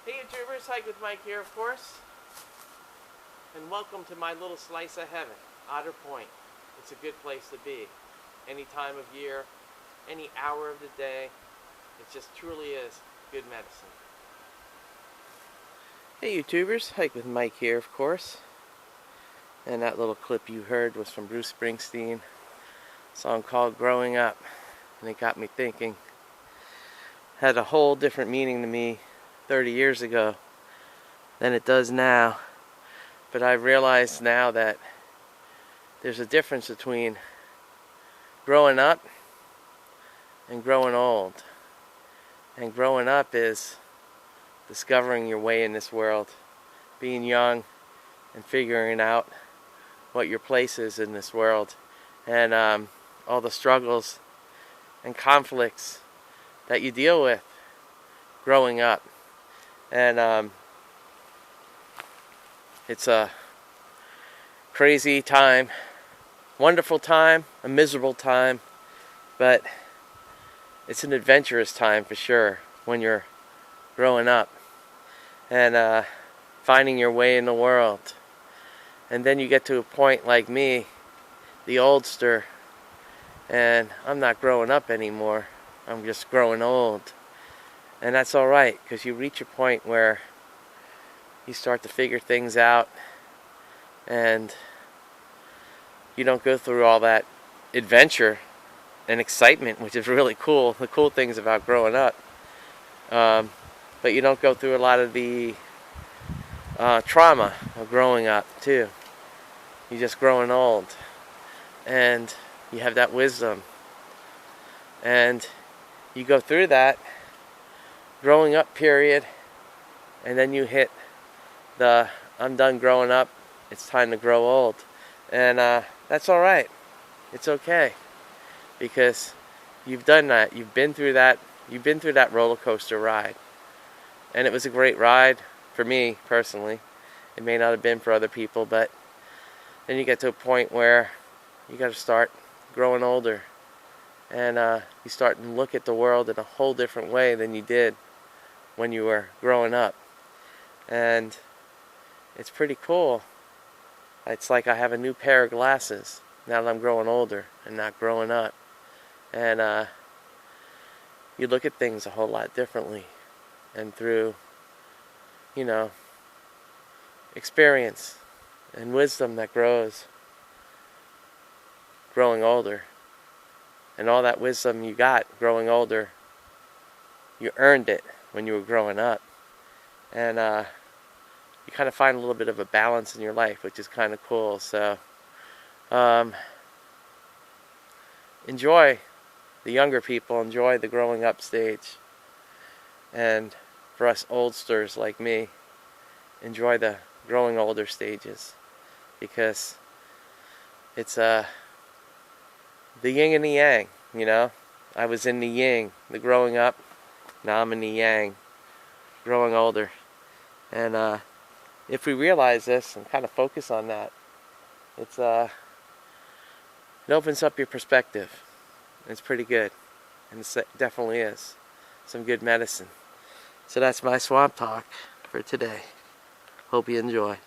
Hey YouTubers, Hike with Mike here of course, and welcome to my little slice of heaven, Otter Point. It's a good place to be, any time of year, any hour of the day. It just truly is good medicine. Hey YouTubers, Hike with Mike here of course, and that little clip you heard was from Bruce Springsteen, a song called Growing Up, and it got me thinking. Had a whole different meaning to me 30 years ago than it does now, but I realize now that there's a difference between growing up and growing old. And growing up is discovering your way in this world, being young and figuring out what your place is in this world, and all the struggles and conflicts that you deal with growing up. And it's a crazy time, wonderful time, a miserable time, but it's an adventurous time for sure when you're growing up and finding your way in the world. And then you get to a point like me, the oldster, and I'm not growing up anymore, I'm just growing old. And that's alright, because you reach a point where you start to figure things out and you don't go through all that adventure and excitement, which is really cool, the cool things about growing up. But you don't go through a lot of the trauma of growing up too. You're just growing old, and you have that wisdom, and you go through that growing up period, and then you hit the I'm done growing up, it's time to grow old. And that's alright. It's okay, because you've done that. You've been through that roller coaster ride, and it was a great ride for me personally. It may not have been for other people, but then you get to a point where you got to start growing older, and you start to look at the world in a whole different way than you did when you were growing up. And it's pretty cool. It's like I have a new pair of glasses now that I'm growing older and not growing up. And you look at things a whole lot differently, and through, experience and wisdom that grows growing older. And all that wisdom you got growing older, you earned it when you were growing up. And you kind of find a little bit of a balance in your life, which is kind of cool. So enjoy the younger people, enjoy the growing up stage. And for us oldsters like me, enjoy the growing older stages, because it's the yin and the yang, I was in the yin, the growing up. Now I'm in the yang, growing older. And if we realize this and kind of focus on that, it opens up your perspective. It's pretty good, and it definitely is some good medicine. So that's my swamp talk for today. Hope you enjoy.